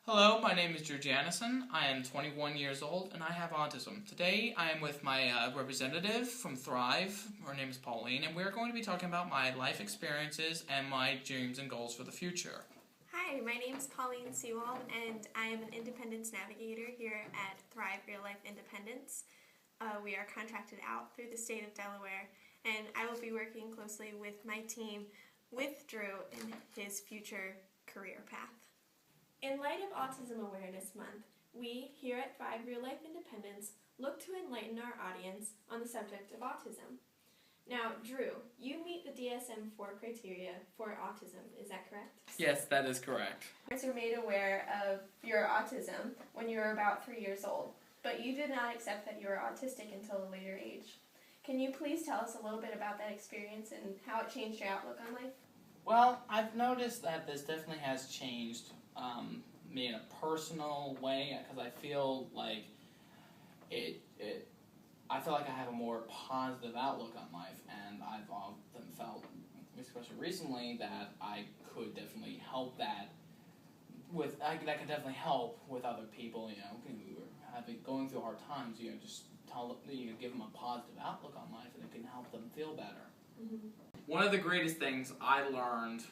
Hello, my name is Drew Janison. I am 21 years old and I have autism. Today I am with my representative from Thrive. Her name is Pauline, and we're going to be talking about my life experiences and my dreams and goals for the future. Hi, my name is Pauline Seawald, and I am an Independence Navigator here at Thrive Real Life Independence. We are contracted out through the state of Delaware, and I will be working closely with my team with Drew in his future career path. In light of Autism Awareness Month, we here at Thrive Real Life Independence look to enlighten our audience on the subject of autism. Now, Drew, you meet the DSM-4 criteria for autism, is that correct? Yes, that is correct. Parents are made aware of your autism when you were about 3 years old, but you did not accept that you were autistic until a later age. Can you please tell us a little bit about that experience and how it changed your outlook on life? Well, I've noticed that this definitely has changed me in a personal way, because I feel like I feel like I have a more positive outlook on life, and I've often felt, especially recently, that I could definitely help that that could definitely help with other people, who are going through hard times. Just give them a positive outlook on life, and it can help them feel better. Mm-hmm. One of the greatest things I learned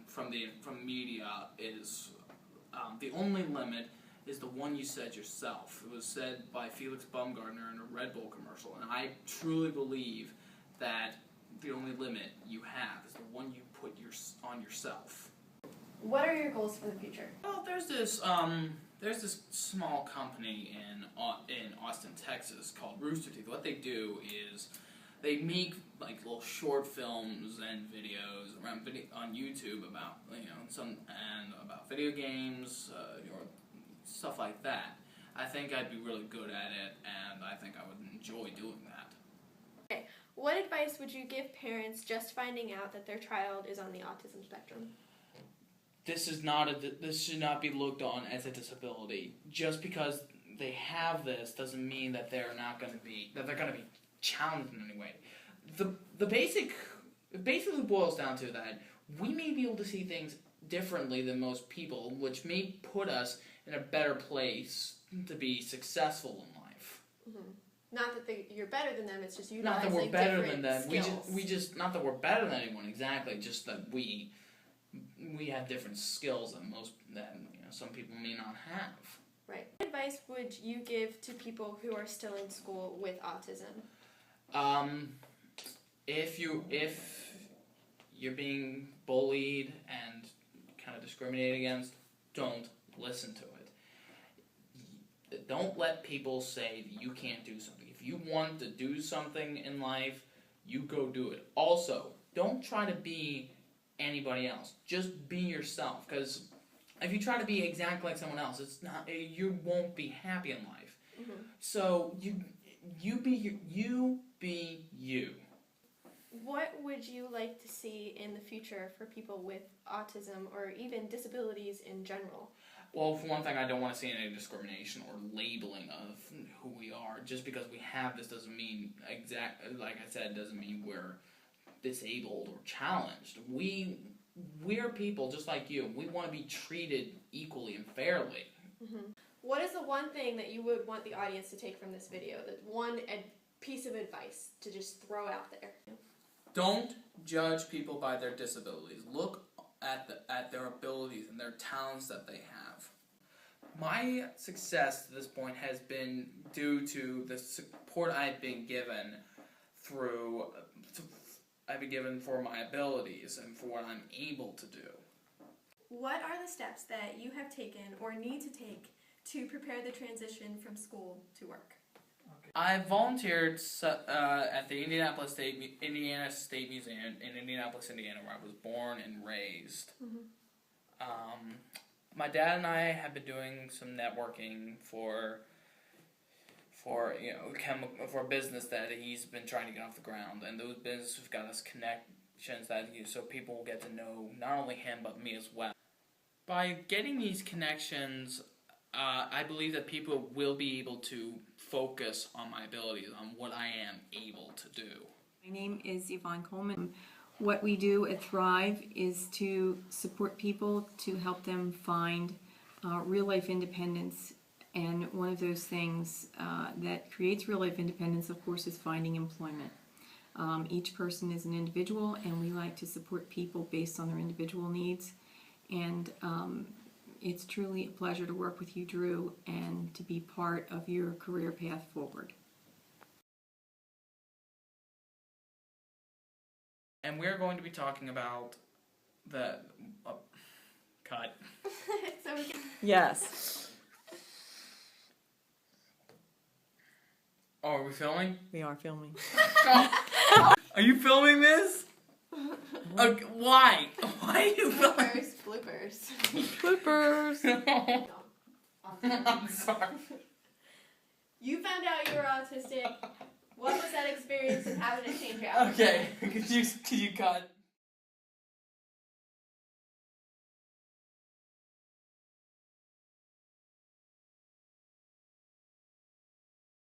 from media is the only limit is the one you set yourself. It was said by Felix Baumgartner in a Red Bull commercial, and I truly believe that the only limit you have is the one you put on yourself. What are your goals for the future? Well, there's this small company in Austin, Texas called Rooster Teeth. What they do is they make like little short films and videos on YouTube about about video games, or stuff like that. I think I'd be really good at it, and I think I would enjoy doing that. Okay, what advice would you give parents just finding out that their child is on the autism spectrum? This should not be looked on as a disability. Just because they have this doesn't mean that they're going to be challenged in any way. The basically boils down to that we may be able to see things differently than most people, which may put us in a better place to be successful in life. Mm-hmm. Not that you're better than them, it's just you not that we're better than them. Skills. Not that we're better than anyone exactly. Just that we have different skills that some people may not have. Right. What advice would you give to people who are still in school with autism? If you're being bullied and kind of discriminated against, don't listen to it. Don't let people say that you can't do something. If you want to do something in life, you go do it. Also, don't try to be anybody else. Just be yourself, because if you try to be exactly like someone else, you won't be happy in life. Mm-hmm. So you be you. What would you like to see in the future for people with autism or even disabilities in general? Well, for one thing, I don't want to see any discrimination or labeling of who we are. Just because we have this doesn't mean like I said, doesn't mean we're disabled or challenged. We're people just like you. We want to be treated equally and fairly. Mm-hmm. What is the one thing that you would want the audience to take from this video? That one piece of advice to just throw out there? Don't judge people by their disabilities. Look at their abilities and their talents that they have. My success to this point has been due to the support I've been given for my abilities and for what I'm able to do. What are the steps that you have taken or need to take to prepare the transition from school to work? I volunteered at the Indiana State Museum in Indianapolis, Indiana, where I was born and raised. Mm-hmm. My dad and I have been doing some networking for a business that he's been trying to get off the ground, and those businesses have got us connections so people will get to know not only him but me as well. By getting these connections, I believe that people will be able to focus on my abilities, on what I am able to do. My name is Yvonne Coleman. What we do at Thrive is to support people to help them find real-life independence. And one of those things that creates real-life independence, of course, is finding employment. Each person is an individual, and we like to support people based on their individual needs. And it's truly a pleasure to work with you, Drew, and to be part of your career path forward. And we're going to be talking about the... cut. So we can... Yes, Oh, are we filming? we are filming. Are you filming this? Okay, why? Why are you filming? Bloopers. Bloopers. I'm sorry. You found out you were autistic. What was that experience and how did it change your outlook? Okay, could you cut?